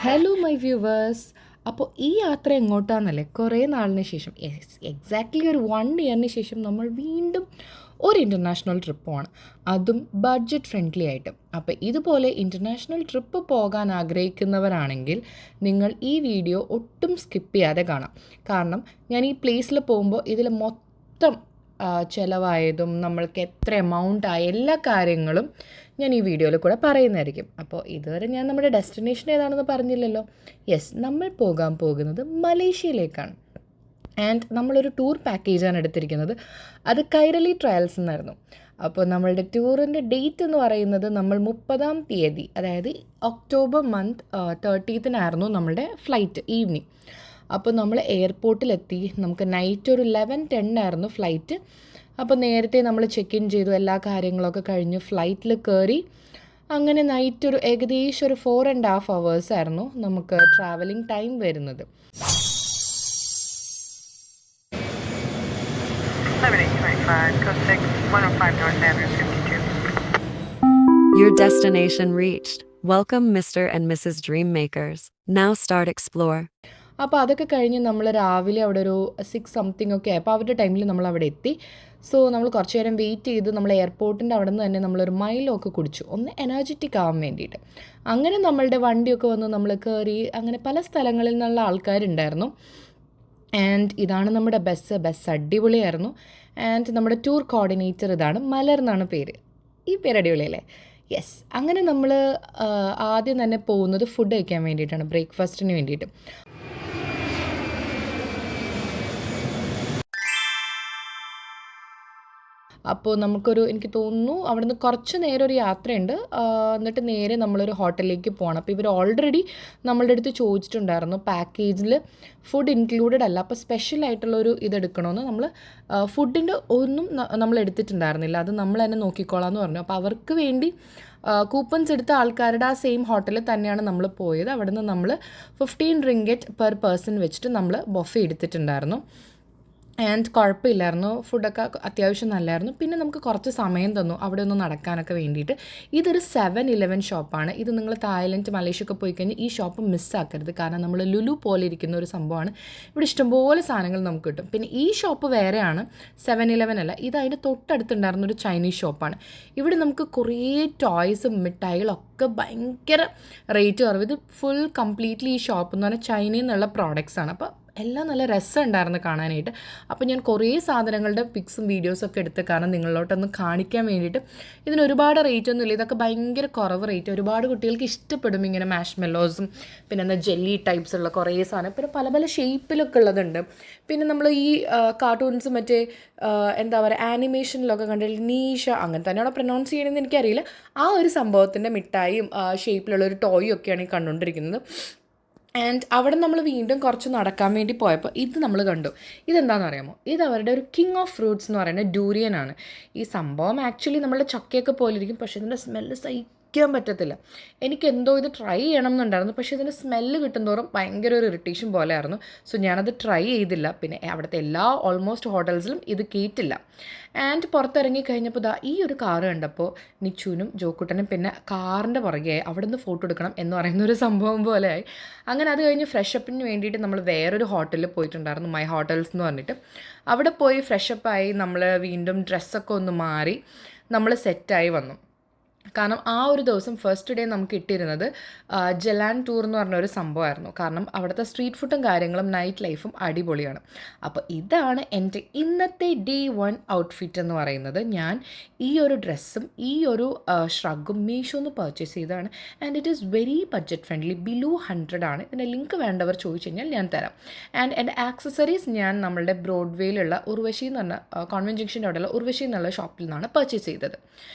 Hello my viewers. അപ്പോൾ ഈ യാത്ര എങ്ങോട്ടാണെന്നല്ലേ, കുറേ നാളിന് ശേഷം, എക്സാക്ട്ലി ഒരു 1 ഇയറിന് ശേഷം നമ്മൾ വീണ്ടും ഒരു ഇൻ്റർനാഷണൽ ട്രിപ്പ് പോകണം, അതും ബഡ്ജറ്റ് ഫ്രണ്ട്ലി ആയിട്ട്. അപ്പോൾ ഇതുപോലെ ഇൻ്റർനാഷണൽ ട്രിപ്പ് പോകാൻ ആഗ്രഹിക്കുന്നവരാണെങ്കിൽ നിങ്ങൾ ഈ വീഡിയോ ഒട്ടും സ്കിപ്പ് ചെയ്യാതെ കാണാം. കാരണം ഞാൻ ഈ പ്ലേസിൽ പോകുമ്പോൾ ഇതിൽ മൊത്തം ചിലവായതും നമ്മൾക്ക് എത്ര എമൗണ്ട് ആയ എല്ലാ കാര്യങ്ങളും ഞാൻ ഈ വീഡിയോയിൽ കൂടെ പറയുന്നതായിരിക്കും. അപ്പോൾ ഇതുവരെ ഞാൻ നമ്മുടെ ഡെസ്റ്റിനേഷൻ ഏതാണെന്ന് പറഞ്ഞില്ലല്ലോ. യെസ്, നമ്മൾ പോകാൻ പോകുന്നത് മലേഷ്യയിലേക്കാണ്. ആൻഡ് നമ്മളൊരു ടൂർ പാക്കേജാണ് എടുത്തിരിക്കുന്നത്. അത് കൈരളി ട്രയൽസ് എന്നായിരുന്നു. അപ്പോൾ നമ്മളുടെ ടൂറിൻ്റെ ഡേറ്റ് എന്ന് പറയുന്നത് നമ്മൾ 30-ാം തീയതി, അതായത് ഒക്ടോബർ മന്ത് 30th നമ്മളുടെ ഫ്ലൈറ്റ് ഈവനിങ്. അപ്പോൾ നമ്മൾ എയർപോർട്ടിലെത്തി. നമുക്ക് നൈറ്റ് ഒരു 11:10 ഫ്ലൈറ്റ്. അപ്പോൾ നേരത്തെ നമ്മൾ ചെക്ക് ഇൻ ചെയ്തു, എല്ലാ കാര്യങ്ങളൊക്കെ കഴിഞ്ഞ് ഫ്ലൈറ്റിൽ കയറി. അങ്ങനെ നൈറ്റ് ഒരു ഏകദേശം ഒരു 4.5 hours ആയിരുന്നു നമുക്ക് ട്രാവലിംഗ് ടൈം വരുന്നത്. Your destination reached. Welcome, Mr. and Mrs. Dreammakers. Now start explore. അപ്പോൾ അതൊക്കെ കഴിഞ്ഞ് നമ്മൾ രാവിലെ അവിടെ ഒരു 6 something ഒക്കെ ആയപ്പോൾ അവരുടെ ടൈമിൽ നമ്മൾ അവിടെ എത്തി. സോ നമ്മൾ കുറച്ച് നേരം വെയിറ്റ് ചെയ്ത് നമ്മൾ എയർപോർട്ടിൻ്റെ അവിടെ നിന്ന് തന്നെ നമ്മളൊരു മൈലൊക്കെ കുടിച്ചു, ഒന്ന് എനർജറ്റിക് ആവാൻ വേണ്ടിയിട്ട്. അങ്ങനെ നമ്മളുടെ വണ്ടിയൊക്കെ വന്ന് നമ്മൾ കയറി. അങ്ങനെ പല സ്ഥലങ്ങളിൽ നിന്നുള്ള ആൾക്കാരുണ്ടായിരുന്നു. ആൻഡ് ഇതാണ് നമ്മുടെ ബസ് അടിപൊളിയായിരുന്നു. ആൻഡ് നമ്മുടെ ടൂർ കോർഡിനേറ്റർ ഇതാണ്, മലർ എന്നാണ് പേര്. ഈ പേര് അടിപൊളിയല്ലേ? യെസ്. അങ്ങനെ നമ്മൾ ആദ്യം തന്നെ പോകുന്നത് ഫുഡ് കഴിക്കാൻ വേണ്ടിയിട്ടാണ്, ബ്രേക്ക്ഫാസ്റ്റിന് വേണ്ടിയിട്ട്. അപ്പോൾ നമുക്കൊരു, എനിക്ക് തോന്നുന്നു അവിടെ നിന്ന് കുറച്ച് നേരം ഒരു യാത്രയുണ്ട്. എന്നിട്ട് നേരെ നമ്മളൊരു ഹോട്ടലിലേക്ക് പോകണം. അപ്പോൾ ഇവർ ഓൾറെഡി നമ്മളുടെ അടുത്ത് ചോദിച്ചിട്ടുണ്ടായിരുന്നു പാക്കേജിൽ ഫുഡ് ഇൻക്ലൂഡഡ് അല്ല, അപ്പോൾ സ്പെഷ്യലായിട്ടുള്ളൊരു ഇതെടുക്കണമെന്ന്. നമ്മൾ ഫുഡിൻ്റെ ഒന്നും നമ്മൾ എടുത്തിട്ടുണ്ടായിരുന്നില്ല, അത് നമ്മൾ തന്നെ നോക്കിക്കോളാം എന്ന് പറഞ്ഞു. അപ്പോൾ അവർക്ക് വേണ്ടി കൂപ്പൺസ് എടുത്ത ആൾക്കാരുടെ ആ സെയിം ഹോട്ടലിൽ തന്നെയാണ് നമ്മൾ പോയത്. അവിടെ നിന്ന് നമ്മൾ 15 ringgit പെർ പേഴ്സൺ വെച്ചിട്ട് നമ്മൾ ബൊഫെ എടുത്തിട്ടുണ്ടായിരുന്നു. ആൻഡ് കുഴപ്പമില്ലായിരുന്നു, ഫുഡൊക്കെ അത്യാവശ്യം നല്ലതായിരുന്നു. പിന്നെ നമുക്ക് കുറച്ച് സമയം തന്നു അവിടെ ഒന്ന് നടക്കാനൊക്കെ വേണ്ടിയിട്ട്. ഇതൊരു 7-Eleven ഷോപ്പാണ്. ഇത് നിങ്ങൾ തായ്ലൻഡ്, മലേഷ്യ പോയി കഴിഞ്ഞാൽ ഈ ഷോപ്പ് മിസ്സാക്കരുത്. കാരണം നമ്മൾ ലുലു പോലെ ഇരിക്കുന്ന ഒരു സംഭവമാണ്. ഇവിടെ ഇഷ്ടംപോലെ സാധനങ്ങൾ നമുക്ക് കിട്ടും. പിന്നെ ഈ ഷോപ്പ് വേറെയാണ്, 7-Eleven അല്ല. ഇത് അതിൻ്റെ തൊട്ടടുത്തുണ്ടായിരുന്ന ഒരു ചൈനീസ് ഷോപ്പാണ്. ഇവിടെ നമുക്ക് കുറേ ടോയ്സും മിഠായികളൊക്കെ ഭയങ്കര റേറ്റ് കുറവ്. ഇത് ഫുൾ കംപ്ലീറ്റ്ലി ഈ ഷോപ്പ് എന്ന് പറഞ്ഞാൽ ചൈനയിൽ നിന്നുള്ള പ്രോഡക്റ്റ്സാണ്. അപ്പോൾ എല്ലാം നല്ല രസമുണ്ടായിരുന്നു കാണാനായിട്ട്. അപ്പോൾ ഞാൻ കുറേ സാധനങ്ങളുടെ പിക്സും വീഡിയോസൊക്കെ എടുത്ത്, കാരണം നിങ്ങളിലോട്ടൊന്ന് കാണിക്കാൻ വേണ്ടിയിട്ട്. ഇതിന് ഒരുപാട് റേറ്റ് ഒന്നുമില്ല, ഇതൊക്കെ ഭയങ്കര കുറവ് റേറ്റ്. ഒരുപാട് കുട്ടികൾക്ക് ഇഷ്ടപ്പെടും ഇങ്ങനെ മാഷ്മെല്ലോസും പിന്നെ എന്താ ജെല്ലി ടൈപ്സ് ഉള്ള കുറേ സാധനം. പിന്നെ പല പല ഷേപ്പിലൊക്കെ ഉള്ളതുണ്ട്. പിന്നെ നമ്മൾ ഈ കാർട്ടൂൺസ് മറ്റേ എന്താ പറയുക ആനിമേഷനിലൊക്കെ കണ്ടിട്ട് നീഷ അങ്ങനെ തന്നെയാണോ പ്രൊനൗൺസ് ചെയ്യണമെന്ന് എനിക്കറിയില്ല. ആ ഒരു സംഭവത്തിൻ്റെ മിഠായിയും ഷേപ്പിലുള്ളൊരു ടോയും ഒക്കെയാണ് ഈ കണ്ടുകൊണ്ടിരിക്കുന്നത്. ആൻഡ് അവിടെ നമ്മൾ വീണ്ടും കുറച്ച് നടക്കാൻ വേണ്ടി പോയപ്പോൾ ഇത് നമ്മൾ കണ്ടു. ഇതെന്താണെന്ന് അറിയാമോ? ഇത് അവരുടെ ഒരു കിങ് ഓഫ് ഫ്രൂട്ട്സ് എന്ന് പറയുന്നത് ഡൂറിയനാണ്. ഈ സംഭവം ആക്ച്വലി നമ്മളുടെ ചക്കയൊക്കെ പോലെ ഇരിക്കും, പക്ഷേ ഇതിൻ്റെ സ്മെല്ല് സഹിക്കാൻ പറ്റത്തില്ല. എനിക്കെന്തോ ഇത് ട്രൈ ചെയ്യണം എന്നുണ്ടായിരുന്നു, പക്ഷേ ഇതിൻ്റെ സ്മെല്ല് കിട്ടുന്തോറും ഭയങ്കര ഒരു ഇറിറ്റേഷൻ പോലെ ആയിരുന്നു. സോ ഞാനത് ട്രൈ ചെയ്തില്ല. പിന്നെ അവിടുത്തെ എല്ലാ ഓൾമോസ്റ്റ് ഹോട്ടൽസിലും ഇത് കേട്ടില്ല. ആൻഡ് പുറത്തിറങ്ങി കഴിഞ്ഞപ്പോൾ ഈ ഒരു കാറ് കണ്ടപ്പോൾ നിച്ചുവിനും ജോക്കുട്ടനും പിന്നെ കാറിൻ്റെ പുറകെ അവിടെ നിന്ന് ഫോട്ടോ എടുക്കണം എന്ന് പറയുന്ന ഒരു സംഭവം പോലെയായി. അങ്ങനെ അത് കഴിഞ്ഞ് ഫ്രഷപ്പിന് വേണ്ടിയിട്ട് നമ്മൾ വേറൊരു ഹോട്ടലിൽ പോയിട്ടുണ്ടായിരുന്നു, മൈ ഹോട്ടൽസ് എന്ന് പറഞ്ഞിട്ട്. അവിടെ പോയി ഫ്രഷപ്പായി നമ്മൾ വീണ്ടും ഡ്രസ്സൊക്കെ ഒന്ന് മാറി നമ്മൾ സെറ്റായി വന്നു. കാരണം ആ ഒരു ദിവസം ഫസ്റ്റ് ഡേ നമുക്ക് ഇട്ടിരുന്നത് ജലാൻ ടൂർ എന്ന് പറഞ്ഞൊരു സംഭവമായിരുന്നു. കാരണം അവിടുത്തെ സ്ട്രീറ്റ് ഫുഡും കാര്യങ്ങളും നൈറ്റ് ലൈഫും അടിപൊളിയാണ്. അപ്പോൾ ഇതാണ് എൻ്റെ ഇന്നത്തെ ഡേ 1 ഔട്ട്ഫിറ്റ് എന്ന് പറയുന്നത്. ഞാൻ ഈ ഒരു ഡ്രസ്സും ഈ ഒരു ഷ്രഗും മീഷോന്ന് പർച്ചേസ് ചെയ്തതാണ്. And it is very budget friendly, below 100 ആണ്. ഇതിൻ്റെ ലിങ്ക് വേണ്ടവർ ചോദിച്ചു കഴിഞ്ഞാൽ ഞാൻ തരാം. ആൻഡ് എൻ്റെ ആക്സസറീസ് ഞാൻ നമ്മളുടെ ബ്രോഡ്വേയിലുള്ള ഉർവശി എന്ന് പറഞ്ഞ കോൺവെൻറ്റ് ജംഗ്ഷൻ്റെ അവിടെയുള്ള ഉർവശി എന്നുള്ള ഷോപ്പിൽ നിന്നാണ് പർച്ചേസ് ചെയ്തത്.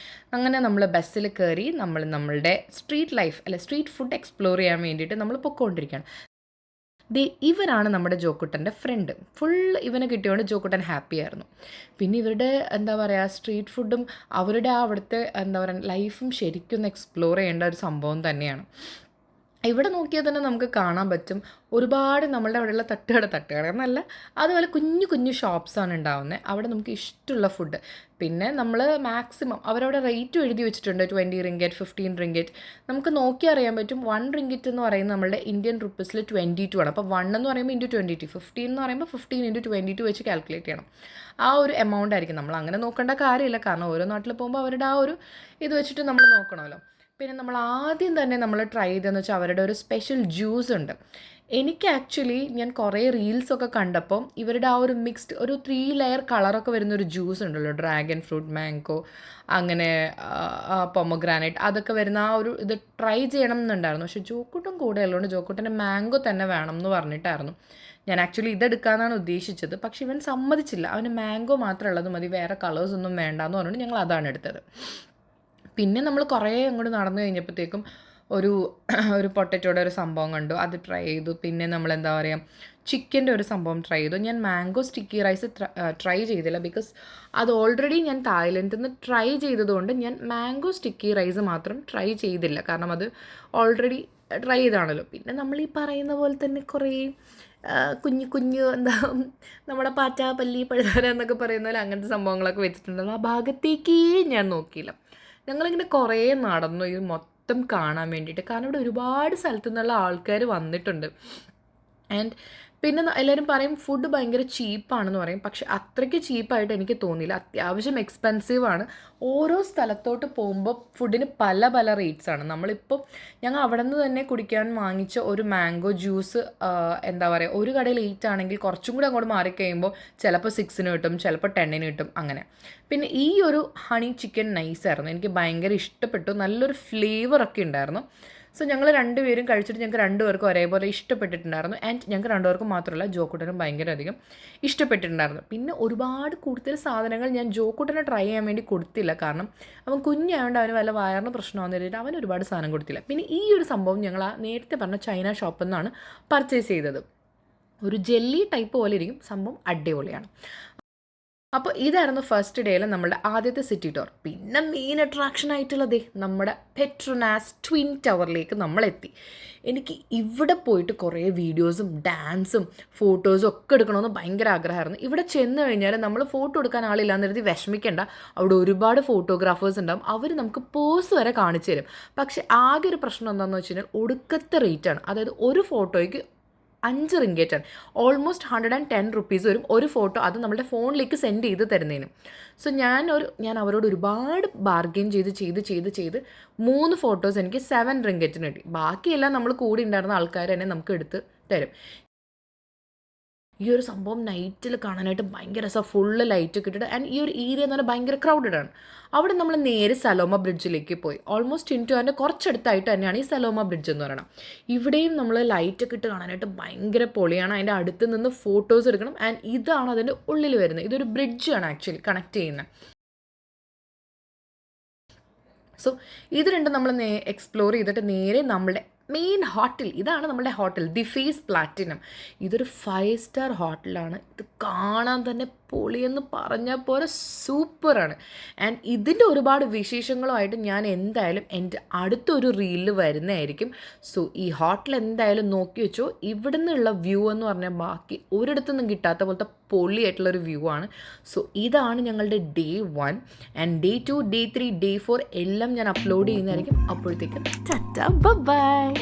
അങ്ങനെ നമ്മൾ ബസ്സിൽ കയറി നമ്മളുടെ സ്ട്രീറ്റ് ലൈഫ് അല്ലെ സ്ട്രീറ്റ് ഫുഡ് എക്സ്പ്ലോർ ചെയ്യാൻ വേണ്ടിയിട്ട് നമ്മൾ പൊയ്ക്കൊണ്ടിരിക്കുകയാണ്. ഇവരാണ് നമ്മുടെ ജോക്കുട്ടൻ്റെ ഫ്രണ്ട്. ഫുൾ ഇവനെ കിട്ടിയോണ്ട് ജോക്കുട്ടൻ ഹാപ്പി ആയിരുന്നു. പിന്നെ ഇവരുടെ എന്താ പറയുക സ്ട്രീറ്റ് ഫുഡും അവരുടെ അവിടുത്തെ എന്താ പറയുക ലൈഫും ശരിക്കും ഒന്ന് എക്സ്പ്ലോർ ചെയ്യേണ്ട ഒരു സംഭവം തന്നെയാണ്. ഇവിടെ നോക്കിയാൽ തന്നെ നമുക്ക് കാണാൻ പറ്റും ഒരുപാട് നമ്മളുടെ അവിടെയുള്ള തട്ടുകട എന്നല്ല, അതുപോലെ കുഞ്ഞു കുഞ്ഞു ഷോപ്സാണ് ഉണ്ടാവുന്നത്. അവിടെ നമുക്ക് ഇഷ്ടമുള്ള ഫുഡ്. പിന്നെ നമ്മൾ മാക്സിമം അവരവിടെ റേറ്റും എഴുതി വെച്ചിട്ടുണ്ട്, 20 റിങ്കറ്റ്, 15 റിങ്കറ്റ്. നമുക്ക് നോക്കി അറിയാൻ പറ്റും 1 റിങ്കറ്റ് എന്ന് പറയുന്നത് നമ്മളുടെ ഇന്ത്യൻ റുപ്പീസിൽ 22 ആണ്. അപ്പോൾ 1 എന്ന് പറയുമ്പോൾ ഇൻറ്റു 22, 15 എന്ന് പറയുമ്പോൾ 15 ഇൻറ്റു 22 വെച്ച് കാൽക്കുലേറ്റ് ചെയ്യണം. ആ ഒരു എമൗണ്ട് ആയിരിക്കും. നമ്മൾ അങ്ങനെ നോക്കേണ്ട കാര്യമില്ല, കാരണം ഓരോ നാട്ടിൽ പോകുമ്പോൾ അവരുടെ ആ ഒരു ഇത് വെച്ചിട്ട് നമ്മൾ നോക്കണമല്ലോ. പിന്നെ നമ്മൾ ആദ്യം തന്നെ നമ്മൾ ട്രൈ ചെയ്തതെന്ന് വെച്ചാൽ അവരുടെ ഒരു സ്പെഷ്യൽ ജ്യൂസ് ഉണ്ട്. എനിക്ക് ആക്ച്വലി ഞാൻ കുറേ റീൽസൊക്കെ കണ്ടപ്പോൾ ഇവരുടെ ആ ഒരു മിക്സ്ഡ് ഒരു 3 ലെയർ കളറൊക്കെ വരുന്നൊരു ജ്യൂസ് ഉണ്ടല്ലോ, ഡ്രാഗൺ ഫ്രൂട്ട്, മാംഗോ, അങ്ങനെ പൊമഗ്രാനൈറ്റ്, അതൊക്കെ വരുന്ന ആ ഒരു ഇത് ട്രൈ ചെയ്യണം എന്നുണ്ടായിരുന്നു. പക്ഷേ ജോക്കൂട്ടൻ കൂടെ ഉള്ളതുകൊണ്ട് ജോക്കൂട്ടൻ്റെ മാംഗോ തന്നെ വേണം എന്ന് പറഞ്ഞിട്ടായിരുന്നു. ഞാൻ ആക്ച്വലി ഇതെടുക്കാനാണ് ഉദ്ദേശിച്ചത്, പക്ഷേ ഇവൻ സമ്മതിച്ചില്ല. അവന് മാംഗോ മാത്രം ഉള്ളത് മതി, വേറെ കളേഴ്സൊന്നും വേണ്ടാന്ന് പറഞ്ഞിട്ട് ഞങ്ങൾ അതാണ് എടുത്തത്. പിന്നെ നമ്മൾ കുറേ അങ്ങോട്ട് നടന്നു കഴിഞ്ഞപ്പോഴത്തേക്കും ഒരു പൊട്ടറ്റോയുടെ ഒരു സംഭവം കണ്ടു, അത് ട്രൈ ചെയ്തു. പിന്നെ നമ്മൾ എന്താ പറയുക, ചിക്കൻ്റെ ഒരു സംഭവം ട്രൈ ചെയ്തു. ഞാൻ മാംഗോ സ്റ്റിക്കി റൈസ് ട്രൈ ചെയ്തില്ല, ബിക്കോസ് അത് ഓൾറെഡി ഞാൻ തായ്ലൻഡിൽ നിന്ന് ട്രൈ ചെയ്തതുകൊണ്ട് ഞാൻ മാംഗോ സ്റ്റിക്കി റൈസ് മാത്രം ട്രൈ ചെയ്തില്ല, കാരണം അത് ഓൾറെഡി ട്രൈ ചെയ്താണല്ലോ. പിന്നെ നമ്മൾ ഈ പറയുന്ന പോലെ തന്നെ കുറേ കുഞ്ഞു കുഞ്ഞു എന്താ നമ്മുടെ പാറ്റ, പല്ലി, പഴുതാര എന്നൊക്കെ പറയുന്ന പോലെ അങ്ങനത്തെ സംഭവങ്ങളൊക്കെ വെച്ചിട്ടുണ്ടല്ലോ. ആ ഭാഗത്തേക്കേ ഞാൻ നോക്കിയില്ല. ഞങ്ങളിങ്ങനെ കുറേ നടന്നു ഇത് മൊത്തം കാണാൻ വേണ്ടിയിട്ട്, കാരണം ഇവിടെ ഒരുപാട് സ്ഥലത്തു നിന്നുള്ള ആൾക്കാർ വന്നിട്ടുണ്ട്. ആൻഡ് പിന്നെ എല്ലാവരും പറയും ഫുഡ് ഭയങ്കര ചീപ്പാണെന്ന് പറയും, പക്ഷെ അത്രയ്ക്ക് ചീപ്പായിട്ട് എനിക്ക് തോന്നിയില്ല. അത്യാവശ്യം എക്സ്പെൻസീവാണ്. ഓരോ സ്ഥലത്തോട്ട് പോകുമ്പോൾ ഫുഡിന് പല പല റേറ്റ്സാണ്. നമ്മളിപ്പോൾ ഞങ്ങൾ അവിടെ നിന്ന് തന്നെ കുടിക്കാൻ വാങ്ങിച്ച ഒരു മാംഗോ ജ്യൂസ് എന്താ പറയുക, ഒരു കടയിൽ 8 ആണെങ്കിൽ കുറച്ചും കൂടി അങ്ങോട്ട് മാറിക്കഴിയുമ്പോൾ ചിലപ്പോൾ 6 കിട്ടും, ചിലപ്പോൾ 10 കിട്ടും, അങ്ങനെ. പിന്നെ ഈ ഒരു ഹണി ചിക്കൻ നൈസായിരുന്നു, എനിക്ക് ഭയങ്കര ഇഷ്ടപ്പെട്ടു. നല്ലൊരു ഫ്ലേവറൊക്കെ ഉണ്ടായിരുന്നു. സോ ഞങ്ങൾ രണ്ടുപേരും കഴിച്ചിട്ട് ഞങ്ങൾക്ക് രണ്ടുപേർക്കും ഒരേപോലെ ഇഷ്ടപ്പെട്ടിട്ടുണ്ടായിരുന്നു. ആൻഡ് ഞങ്ങൾക്ക് രണ്ടുപേർക്കും മാത്രമല്ല ജോക്കൂട്ടനും ഭയങ്കര അധികം ഇഷ്ടപ്പെട്ടിട്ടുണ്ടായിരുന്നു. പിന്നെ ഒരുപാട് കൂടുതൽ സാധനങ്ങൾ ഞാൻ ജോക്കൂട്ടനെ ട്രൈ ചെയ്യാൻ വേണ്ടി കൊടുത്തില്ല, കാരണം അവൻ കുഞ്ഞായതുകൊണ്ട് അവന് വല്ല വയറിന് പ്രശ്നമാണെന്ന് കരുതിയിട്ട് അവൻ ഒരുപാട് സാധനം കൊടുത്തില്ല. പിന്നെ ഈ ഒരു സംഭവം ഞങ്ങൾ ആ നേരത്തെ പറഞ്ഞ ചൈന ഷോപ്പിൽ നിന്നാണ് പർച്ചേസ് ചെയ്തത്. ഒരു ജെല്ലി ടൈപ്പ് പോലെ ഇരിക്കും സംഭവം, അടിപൊളിയാണ്. അപ്പോൾ ഇതായിരുന്നു ഫസ്റ്റ് ഡേയിൽ നമ്മുടെ ആദ്യത്തെ സിറ്റി ടൂർ. പിന്നെ മെയിൻ അട്രാക്ഷൻ ആയിട്ടുള്ളതേ നമ്മുടെ പെട്രോനാസ് ട്വിൻ ടവറിലേക്ക് നമ്മളെത്തി. എനിക്ക് ഇവിടെ പോയിട്ട് കുറേ വീഡിയോസും ഡാൻസും ഫോട്ടോസും ഒക്കെ എടുക്കണമെന്ന് ഭയങ്കര ആഗ്രഹമായിരുന്നു. ഇവിടെ ചെന്ന് കഴിഞ്ഞാൽ നമ്മൾ ഫോട്ടോ എടുക്കാൻ ആളില്ലാന്ന് കരുതി വിഷമിക്കേണ്ട, അവിടെ ഒരുപാട് ഫോട്ടോഗ്രാഫേഴ്സ് ഉണ്ടാവും, അവർ നമുക്ക് പോസ് വരെ കാണിച്ചു തരും. പക്ഷേ ആകെ ഒരു പ്രശ്നം എന്താണെന്ന് വെച്ച് കഴിഞ്ഞാൽ ഒടുക്കത്തെ റേറ്റാണ്. അതായത് ഒരു ഫോട്ടോയ്ക്ക് 5 റിങ്കറ്റാണ്, ഓൾമോസ്റ്റ് 110 റുപ്പീസ് വരും ഒരു ഫോട്ടോ, അത് നമ്മുടെ ഫോണിലേക്ക് സെൻഡ് ചെയ്ത് തരുന്നതിന്. സോ ഞാൻ അവരോട് ഒരുപാട് ബാർഗെയിൻ ചെയ്ത് 3 ഫോട്ടോസ് എനിക്ക് 7 റിങ്കറ്റിന് കിട്ടി. ബാക്കിയെല്ലാം നമ്മൾ കൂടി ഉണ്ടായിരുന്ന ആൾക്കാർ തന്നെ നമുക്ക് എടുത്ത് തരും. ഈ ഒരു സംഭവം നൈറ്റിൽ കാണാനായിട്ട് ഭയങ്കര രസമാണ്, ഫുള്ള് ലൈറ്റൊക്കെ ഇട്ടിട്ട്. ആൻഡ് ഈ ഒരു ഏരിയ എന്ന് പറഞ്ഞാൽ ഭയങ്കര ക്രൗഡഡ് ആണ്. അവിടെ നമ്മൾ നേരെ സലോമ ബ്രിഡ്ജിലേക്ക് പോയി. ഓൾമോസ്റ്റ് ഇൻറ്റുവിൻ്റെ കുറച്ചടുത്തായിട്ട് തന്നെയാണ് ഈ സലോമ ബ്രിഡ്ജ് എന്ന് പറയുന്നത്. ഇവിടെയും നമ്മൾ ലൈറ്റൊക്കെ ഇട്ട് കാണാനായിട്ട് ഭയങ്കര പൊളിയാണ്. അതിൻ്റെ അടുത്ത് നിന്ന് ഫോട്ടോസ് എടുക്കണം. ആൻഡ് ഇതാണ് അതിൻ്റെ ഉള്ളിൽ വരുന്നത്. ഇതൊരു ബ്രിഡ്ജാണ് ആക്ച്വലി കണക്ട് ചെയ്യുന്നത്. സോ ഇത് രണ്ടും നമ്മൾ എക്സ്പ്ലോർ ചെയ്തിട്ട് നേരെ നമ്മുടെ മെയിൻ ഹോട്ടൽ, ഇതാണ് നമ്മുടെ ഹോട്ടൽ, ദി ഫേസ് പ്ലാറ്റിനം. ഇതൊരു 5 സ്റ്റാർ ഹോട്ടലാണ്. ഇത് കാണാൻ തന്നെ പൊളിയെന്ന് പറഞ്ഞാൽ പോലെ സൂപ്പറാണ്. ആൻഡ് ഇതിൻ്റെ ഒരുപാട് വിശേഷങ്ങളുമായിട്ട് ഞാൻ എന്തായാലും എൻ്റെ അടുത്തൊരു റീലിൽ വരുന്നതായിരിക്കും. സോ ഈ ഹോട്ടൽ എന്തായാലും നോക്കി വെച്ചോ. ഇവിടെ നിന്നുള്ള വ്യൂ എന്ന് പറഞ്ഞാൽ ബാക്കി ഒരിടത്തുനിന്നും കിട്ടാത്ത പോലത്തെ പൊളിയായിട്ടുള്ളൊരു വ്യൂ ആണ്. സോ ഇതാണ് ഞങ്ങളുടെ day 1. And day 2, day 3, day 4 എല്ലാം ഞാൻ അപ്ലോഡ് ചെയ്യുന്നതായിരിക്കും. അപ്പോഴത്തേക്കും ടാറ്റാ ബൈ.